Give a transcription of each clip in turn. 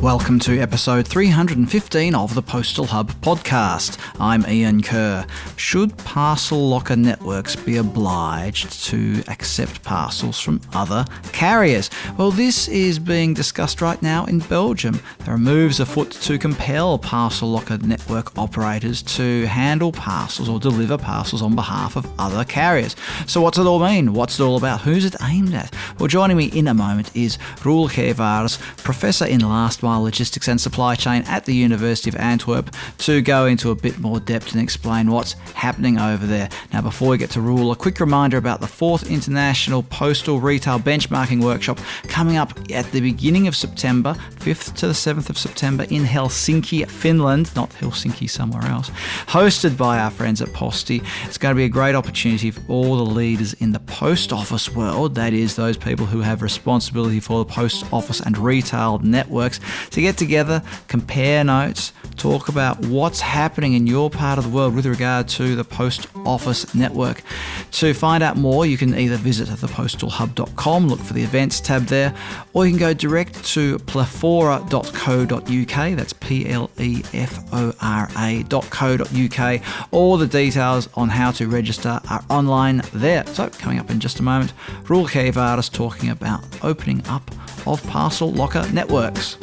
Welcome to episode 315 of the Postal Hub podcast. I'm Ian Kerr. Should parcel locker networks be obliged to accept parcels from other carriers? Well, this is being discussed right now in Belgium. There are moves afoot to compel parcel locker network operators to handle parcels or deliver parcels on behalf of other carriers. So what's it all mean? What's it all about? Who's it aimed at? Well, joining me in a moment is Roel Gevaers, Professor in Last Mile Logistics and Supply Chain at the University of Antwerp, to go into a bit more depth and explain what's happening over there. Now, before we get to Roel, a quick reminder about the 4th International Postal Retail Benchmarking Workshop coming up at the beginning of September, 5th to the 7th of September in Helsinki, Finland, not Helsinki somewhere else, hosted by our friends at Postie. It's going to be a great opportunity for all the leaders in the post office world, that is, those people who have responsibility for the post office and retail networks, to get together, compare notes, talk about what's happening in your part of the world with regard to the post office network. To find out more, you can either visit thepostalhub.com, look for the events tab there, or you can go direct to plethora.co.uk, that's plefora.co.uk. All the details on how to register are online there. So, coming up in just a moment, Roel Gevaers talking about opening up of parcel locker networks.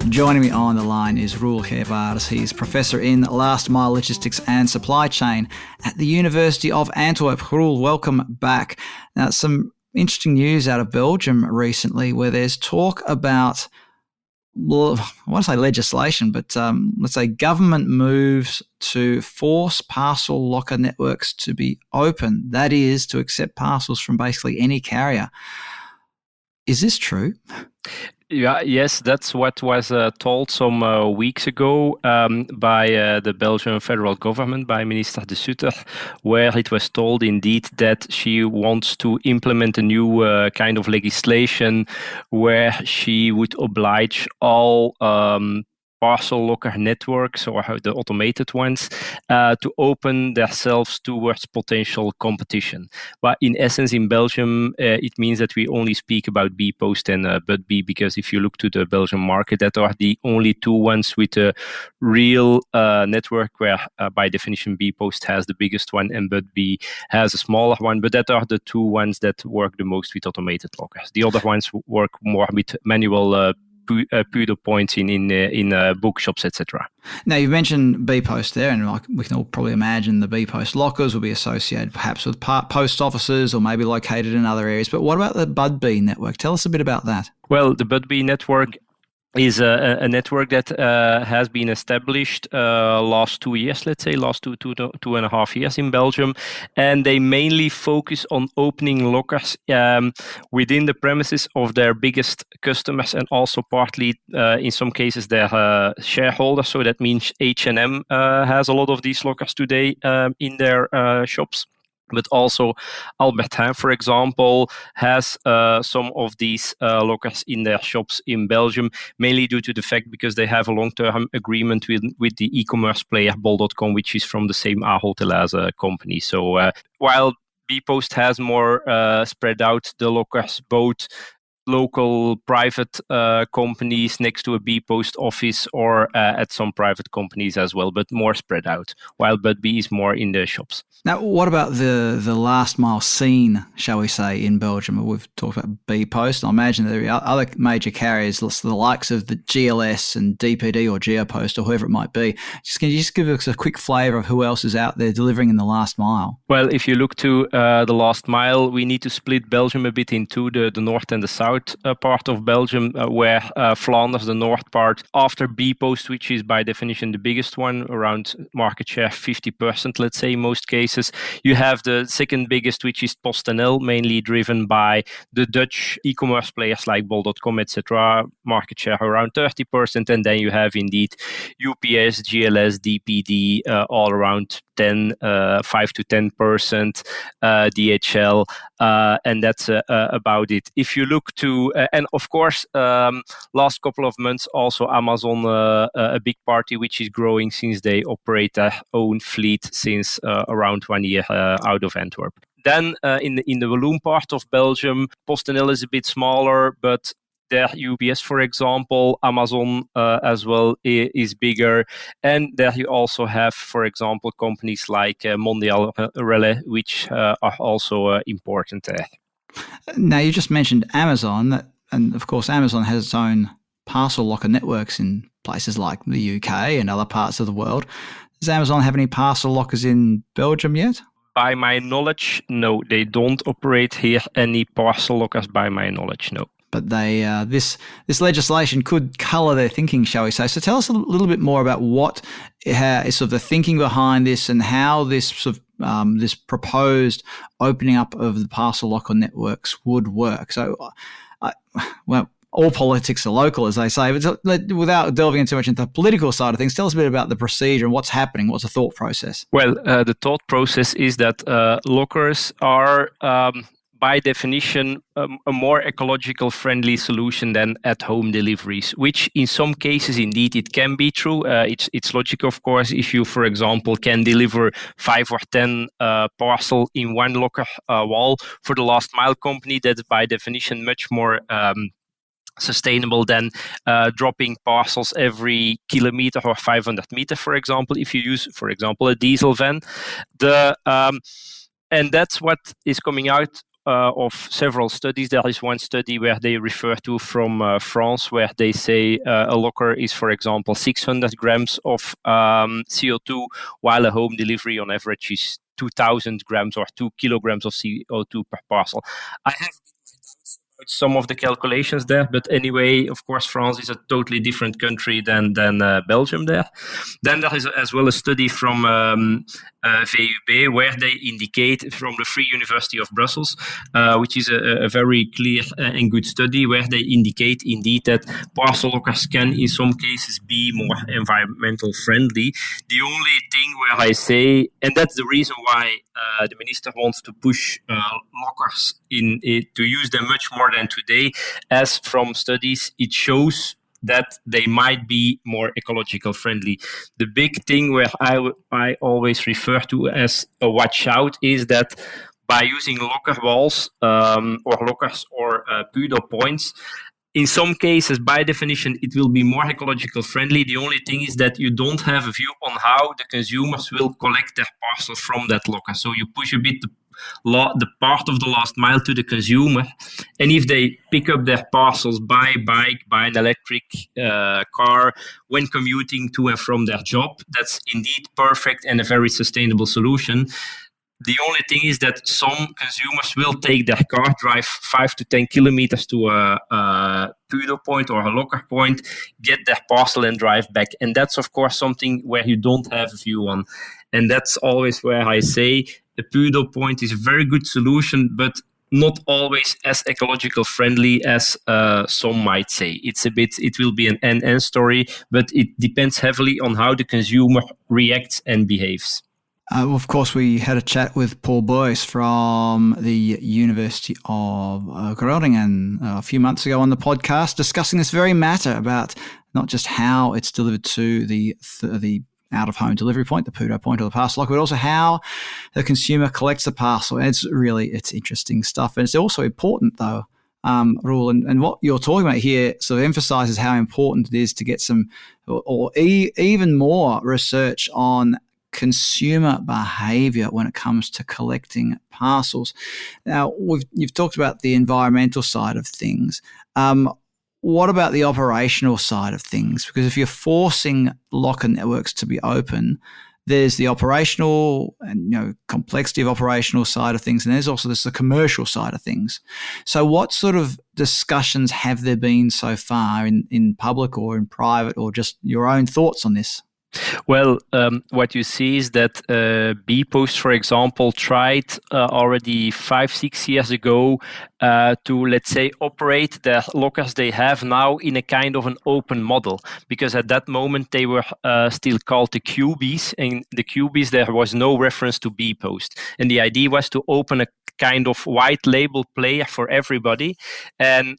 Joining me on the line is Roel Gevaers. He's Professor in Last Mile Logistics and Supply Chain at the University of Antwerp. Roel, welcome back. Now, some interesting news out of Belgium recently where there's talk about, well, I want to say legislation, but let's say government moves to force parcel locker networks to be open. That is, to accept parcels from basically any carrier. Is this true? Yes, that's what was told some weeks ago by the Belgian federal government, by Minister De Sutter, where it was told indeed that she wants to implement a new kind of legislation where she would oblige all parcel locker networks, or the automated ones, to open themselves towards potential competition. But in essence, in Belgium, it means that we only speak about bpost and Budbee, because if you look to the Belgian market, that are the only two ones with a real network where, by definition, bpost has the biggest one and Budbee has a smaller one. But that are the two ones that work the most with automated lockers. The other ones work more with manual PUDO points in bookshops, etc. Now, you've mentioned bpost there, and we can all probably imagine the bpost lockers will be associated perhaps with post offices or maybe located in other areas. But what about the Budbee network? Tell us a bit about that. Well, the Budbee network is a network that has been established last 2 years, let's say, last two and a half years in Belgium. And they mainly focus on opening lockers within the premises of their biggest customers, and also partly, in some cases, their shareholders. So that means H&M has a lot of these lockers today in their shops. But also Albert Heijn, for example, has some of these lockers in their shops in Belgium, mainly due to the fact because they have a long-term agreement with the e-commerce player bol.com, which is from the same Ahold as a company. So while bpost has more spread out the lockers, both local private companies next to a bpost office or at some private companies as well, but more spread out, while Budbee is more in the shops. Now, what about the last mile scene, shall we say, in Belgium? We've talked about bpost. I imagine there are other major carriers, the likes of the GLS and DPD or Geopost or whoever it might be. Can you just give us a quick flavour of who else is out there delivering in the last mile? Well, if you look to the last mile, we need to split Belgium a bit into the north and the south part of Belgium, where Flanders, the north part, after bpost, which is by definition the biggest one, around market share 50%, let's say, in most cases. You have the second biggest, which is PostNL, mainly driven by the Dutch e-commerce players like bol.com, etc., market share around 30%. And then you have indeed UPS, GLS, DPD, all around 5 to 10%, DHL, and that's about it. If you look to, and of course, last couple of months, also Amazon, a big party which is growing since they operate their own fleet since around 1 year out of Antwerp. Then in the Walloon part of Belgium, PostNL is a bit smaller, but there UPS, for example, Amazon as well is bigger. And there you also have, for example, companies like Mondial Relais, which are also important there. Now, you just mentioned Amazon, and of course, Amazon has its own parcel locker networks in places like the UK and other parts of the world. Does Amazon have any parcel lockers in Belgium yet? By my knowledge, no. They don't operate here any parcel lockers, by my knowledge, no. But they this legislation could colour their thinking, shall we say. So tell us a little bit more about what is sort of the thinking behind this and how this sort of this proposed opening up of the parcel locker networks would work. So, well, all politics are local, as they say, but without delving into too much into the political side of things, tell us a bit about the procedure and what's happening, what's the thought process? Well, the thought process is that lockers are by definition, a more ecological friendly solution than at-home deliveries, which in some cases, indeed, it can be true. It's logical, of course, if you, for example, can deliver 5 or 10 parcel in one locker wall. For the last mile company, that's by definition much more sustainable than dropping parcels every kilometer or 500 meters, for example, if you use, for example, a diesel van. And that's what is coming out of several studies. There is one study where they refer to from France, where they say a locker is, for example, 600 grams of CO2, while a home delivery on average is 2,000 grams or 2 kilograms of CO2 per parcel. I have some of the calculations there, but anyway, of course, France is a totally different country than Belgium there. Then there is as well a study from VUB where they indicate, from the Free University of Brussels, which is a very clear and good study, where they indicate indeed that parcel lockers can in some cases be more environmental friendly. The only thing where I say, and that's the reason why the minister wants to push lockers to use them much more than today, as from studies it shows that they might be more ecological friendly. The big thing where I always refer to as a watch out is that by using locker walls or lockers or PUDO points, in some cases, by definition, it will be more ecological friendly. The only thing is that you don't have a view on how the consumers will collect their parcels from that locker. So you push a bit the part of the last mile to the consumer. And if they pick up their parcels by bike, by an electric car, when commuting to and from their job, that's indeed perfect and a very sustainable solution. The only thing is that some consumers will take their car, drive 5 to 10 kilometers to a PUDO point or a locker point, get their parcel and drive back. And that's, of course, something where you don't have a view on. And that's always where I say the PUDO point is a very good solution, but not always as ecological friendly as some might say. It will be an end story, but it depends heavily on how the consumer reacts and behaves. Of course, we had a chat with Paul Boyce from the University of Groningen a few months ago on the podcast, discussing this very matter about not just how it's delivered to the out-of-home delivery point, the PUDO point or the parcel locker, but also how the consumer collects the parcel. And it's interesting stuff. And it's also important, though, Roel, and what you're talking about here sort of emphasizes how important it is to get some or even more research on consumer behaviour when it comes to collecting parcels. Now, you've talked about the environmental side of things. What about the operational side of things? Because if you're forcing locker networks to be open, there's the operational and complexity of operational side of things, and there's also the commercial side of things. So what sort of discussions have there been so far in public or in private, or just your own thoughts on this? Well, what you see is that bpost, for example, tried already 5-6 years ago to, let's say, operate the lockers they have now in a kind of an open model, because at that moment they were still called the QBs, and the QBs there was no reference to bpost, and the idea was to open a kind of white label player for everybody, and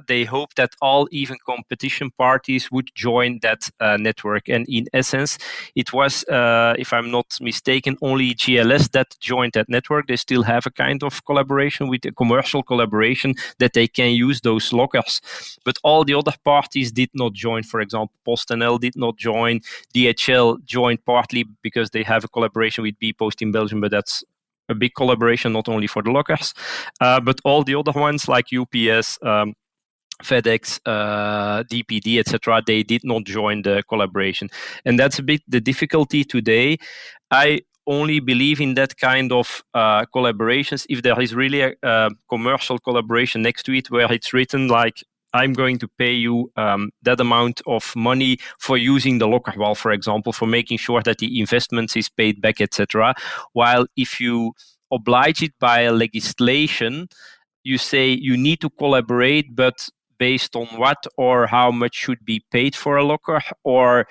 they hope that all even competition parties would join that network. And in essence, it was, if I'm not mistaken, only GLS that joined that network. They still have a kind of collaboration with a commercial collaboration that they can use those lockers, but all the other parties did not join. For example, PostNL did not join. DHL joined partly because they have a collaboration with bpost in Belgium, but that's a big collaboration, not only for the lockers, but all the other ones like UPS, FedEx, DPD, etc., they did not join the collaboration. And that's a bit the difficulty today. I only believe in that kind of collaborations if there is really a commercial collaboration next to it, where it's written like, I'm going to pay you that amount of money for using the locker wall, for example, for making sure that the investment is paid back, etc. While if you oblige it by a legislation, you say you need to collaborate, but based on what or how much should be paid for a locker, or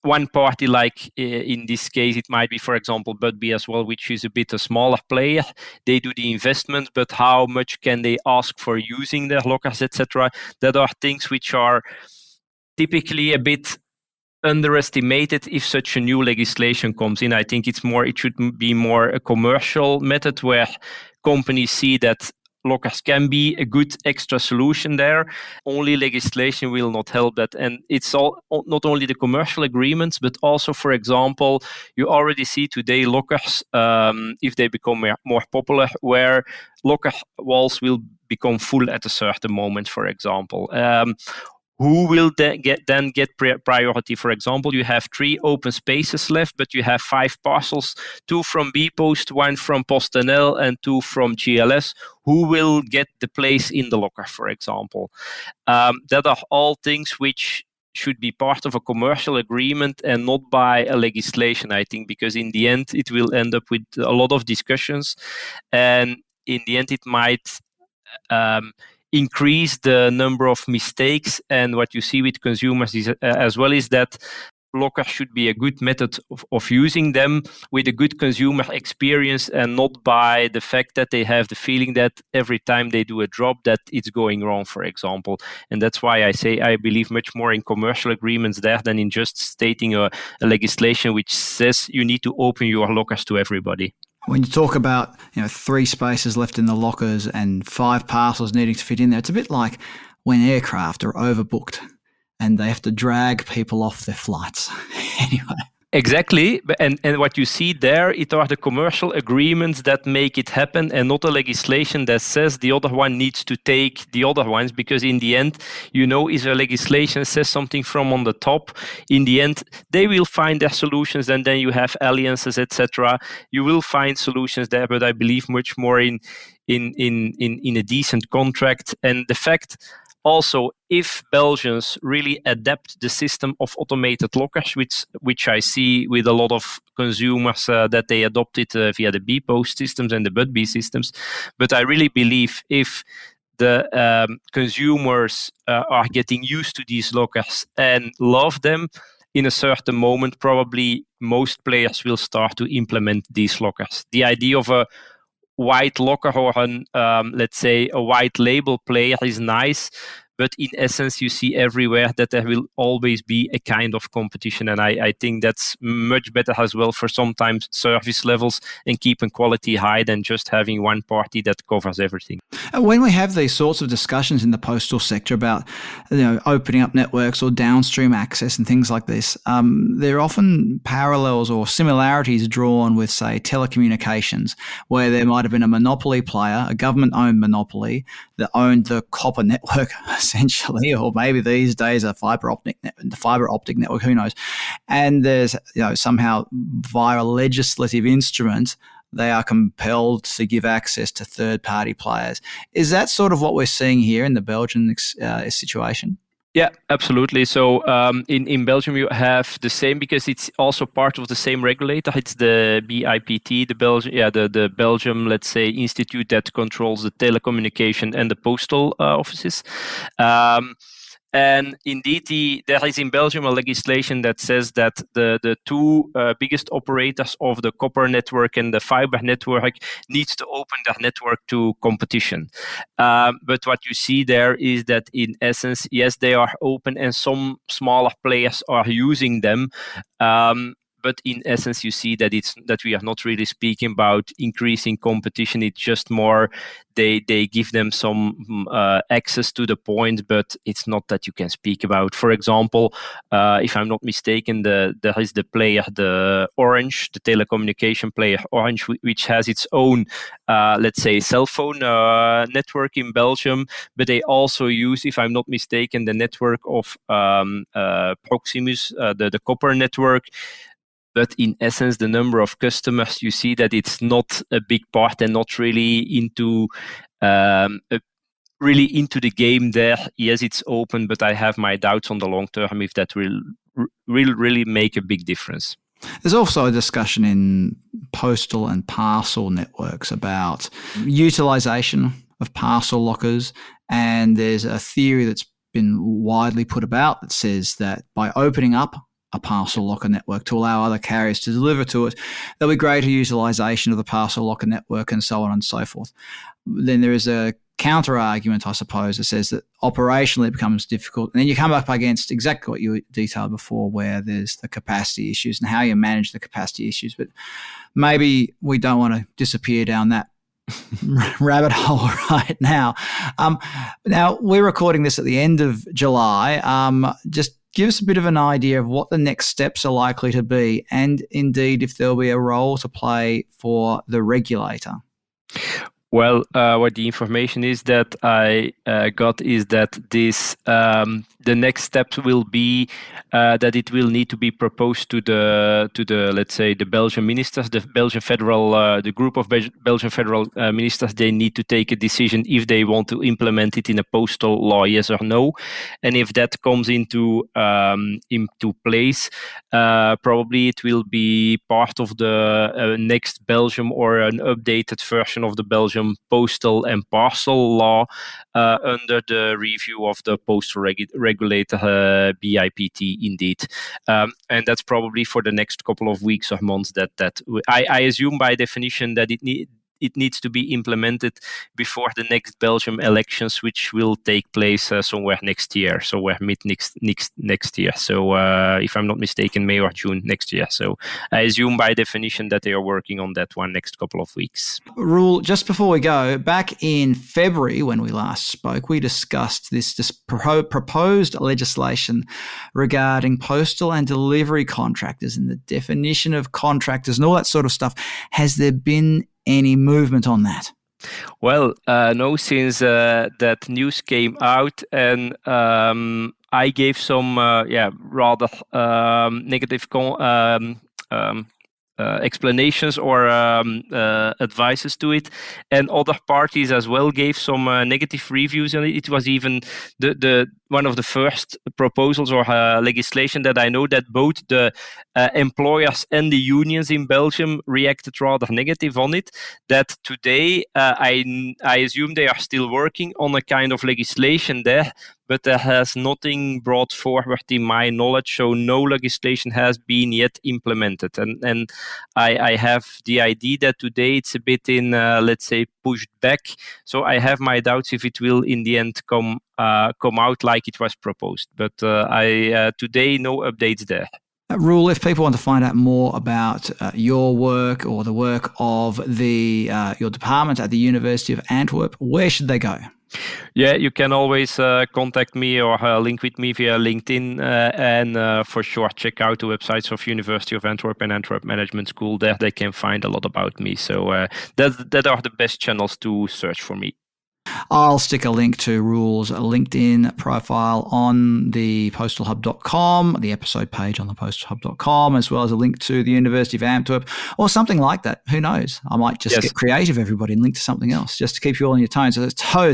one party, like in this case, it might be, for example, Budbee as well, which is a bit a smaller player. They do the investment, but how much can they ask for using their lockers, etc.? That are things which are typically a bit underestimated if such a new legislation comes in. I think it should be more a commercial method where companies see that lockers can be a good extra solution there. Only legislation will not help that. And it's not only the commercial agreements, but also, for example, you already see today lockers, if they become more popular, where locker walls will become full at a certain moment, for example. Who will then get priority? For example, you have 3 open spaces left, but you have 5 parcels, 2 from bpost, 1 from PostNL, and 2 from GLS. Who will get the place in the locker, for example? That are all things which should be part of a commercial agreement and not by a legislation, I think, because in the end, it will end up with a lot of discussions. And in the end, it might increase the number of mistakes. And what you see with consumers is, as well, is that lockers should be a good method of using them with a good consumer experience, and not by the fact that they have the feeling that every time they do a drop that it's going wrong, for example. And that's why I say I believe much more in commercial agreements there than in just stating a legislation which says you need to open your lockers to everybody. When you talk about 3 spaces left in the lockers and 5 parcels needing to fit in there, it's a bit like when aircraft are overbooked and they have to drag people off their flights. Anyway. Exactly. And what you see there, it are the commercial agreements that make it happen, and not a legislation that says the other one needs to take the other ones. Because in the end, if a legislation says something from on the top, in the end, they will find their solutions, and then you have alliances, etc. You will find solutions there, but I believe much more in a decent contract. And the fact also, if Belgians really adapt the system of automated lockers, which I see with a lot of consumers that they adopt it via the bpost systems and the Budbee systems, but I really believe if the consumers are getting used to these lockers and love them, in a certain moment, probably most players will start to implement these lockers. The idea of a white locker or let's say a white label player is nice, but in essence you see everywhere that there will always be a kind of competition, and I think that's much better as well for sometimes service levels and keeping quality high than just having one party that covers everything. When we have these sorts of discussions in the postal sector about opening up networks or downstream access and things like this, there are often parallels or similarities drawn with, say, telecommunications, where there might have been a monopoly player, a government-owned monopoly that owned the copper network essentially, or maybe these days a fiber optic network, who knows? And there's somehow via a legislative instrument they are compelled to give access to third-party players. Is that sort of what we're seeing here in the Belgian situation? Yeah, absolutely. So in Belgium, you have the same, because it's also part of the same regulator. It's the BIPT, the Belgium, let's say, institute that controls the telecommunication and the postal offices. And indeed, there is in Belgium a legislation that says that the two biggest operators of the copper network and the fiber network needs to open their network to competition. But what you see there is that in essence, yes, they are open and some smaller players are using them. But in essence, you see that we are not really speaking about increasing competition. It's just more they give them some access to the point, but it's not that you can speak about. For example, if I'm not mistaken, there is the player, the Orange, the telecommunication player Orange, which has its own, let's say, cell phone network in Belgium, but they also use, if I'm not mistaken, the network of Proximus, the copper network. But in essence, the number of customers, you see that it's not a big part and not really into the game there. Yes, it's open, but I have my doubts on the long term if that will really make a big difference. There's also a discussion in postal and parcel networks about utilization of parcel lockers, and there's a theory that's been widely put about that says that by opening up a parcel locker network to allow other carriers to deliver to it, there'll be greater utilization of the parcel locker network and so on and so forth. Then there is a counter argument, I suppose, that says that operationally it becomes difficult. And then you come up against exactly what you detailed before, where there's the capacity issues and how you manage the capacity issues. But maybe we don't want to disappear down that rabbit hole right now. Now, we're recording this at the end of July. Just give us a bit of an idea of what the next steps are likely to be, and indeed if there'll be a role to play for the regulator. Well, what the information is that I got is that this the next steps will be that it will need to be proposed to the let's say the Belgian ministers, the Belgian federal, the group of Belgian federal ministers. They need to take a decision if they want to implement it in a postal law, yes or no. And if that comes into place, probably it will be part of the next Belgium or an updated version of the Belgium postal and parcel law under the review of the postal regulator BIPT indeed. And that's probably for the next couple of weeks or months that I assume by definition that it needs to be implemented before the next Belgium elections, which will take place somewhere next year, somewhere mid next year. So if I'm not mistaken, May or June next year. So I assume by definition that they are working on that one next couple of weeks. Roel, just before we go, back in February when we last spoke, we discussed this proposed legislation regarding postal and delivery contractors and the definition of contractors and all that sort of stuff. Has there been any movement on that? Well, no, since that news came out, and I gave some rather negative explanations or advices to it, and other parties as well gave some negative reviews, and it was even the one of the first proposals or legislation that I know that both the employers and the unions in Belgium reacted rather negative on it. That today, I assume they are still working on a kind of legislation there, but there has nothing brought forward in my knowledge, so no legislation has been yet implemented. And I have the idea that today it's a bit in, let's say, pushed back. So I have my doubts if it will in the end come out like it was proposed. But today, no updates there. Roel, if people want to find out more about your work or the work of your department at the University of Antwerp, where should they go? Yeah, you can always contact me or link with me via LinkedIn, and for sure check out the websites of University of Antwerp and Antwerp Management School. There they can find a lot about me. So that are the best channels to search for me. I'll stick a link to Roel's LinkedIn profile on the postalhub.com, the episode page on the postalhub.com, as well as a link to the University of Antwerp or something like that. Who knows? I might just get creative, everybody, and link to something else just to keep you all on your toes.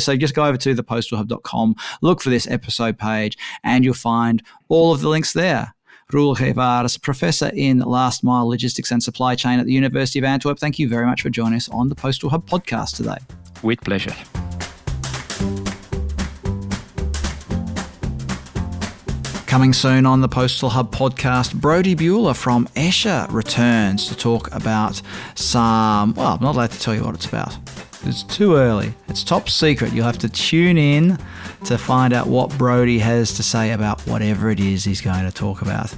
So just go over to the postalhub.com, look for this episode page, and you'll find all of the links there. Roel Gevaers, Professor in Last Mile Logistics and Supply Chain at the University of Antwerp, thank you very much for joining us on the Postal Hub podcast today. With pleasure. Coming soon on the Postal Hub podcast, Brodie Bueller from Escher returns to talk about some, well, I'm not allowed to tell you what it's about. It's too early. It's top secret. You'll have to tune in to find out what Brodie has to say about whatever it is he's going to talk about,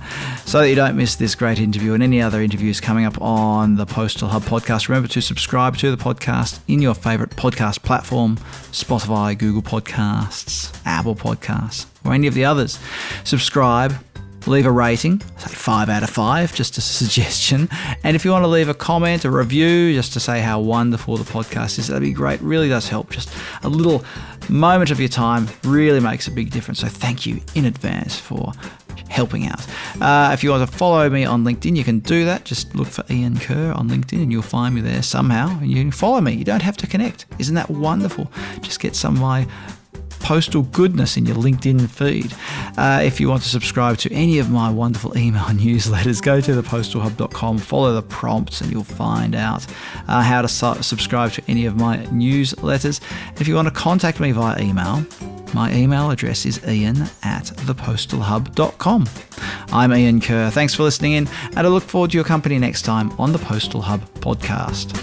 so that you don't miss this great interview and any other interviews coming up on the Postal Hub podcast. Remember to subscribe to the podcast in your favourite podcast platform, Spotify, Google Podcasts, Apple Podcasts, or any of the others. Subscribe. Leave a rating, say 5 out of 5, just a suggestion. And if you want to leave a comment, a review, just to say how wonderful the podcast is, that'd be great. Really does help. Just a little moment of your time really makes a big difference. So thank you in advance for helping out. If you want to follow me on LinkedIn, you can do that. Just look for Ian Kerr on LinkedIn and you'll find me there somehow. And you can follow me. You don't have to connect. Isn't that wonderful? Just get some of my postal goodness in your LinkedIn feed. If you want to subscribe to any of my wonderful email newsletters, go to thepostalhub.com, follow the prompts, and you'll find out how to subscribe to any of my newsletters. If you want to contact me via email, my email address is ian@thepostalhub.com. I'm Ian Kerr. Thanks for listening in, and I look forward to your company next time on the Postal Hub podcast.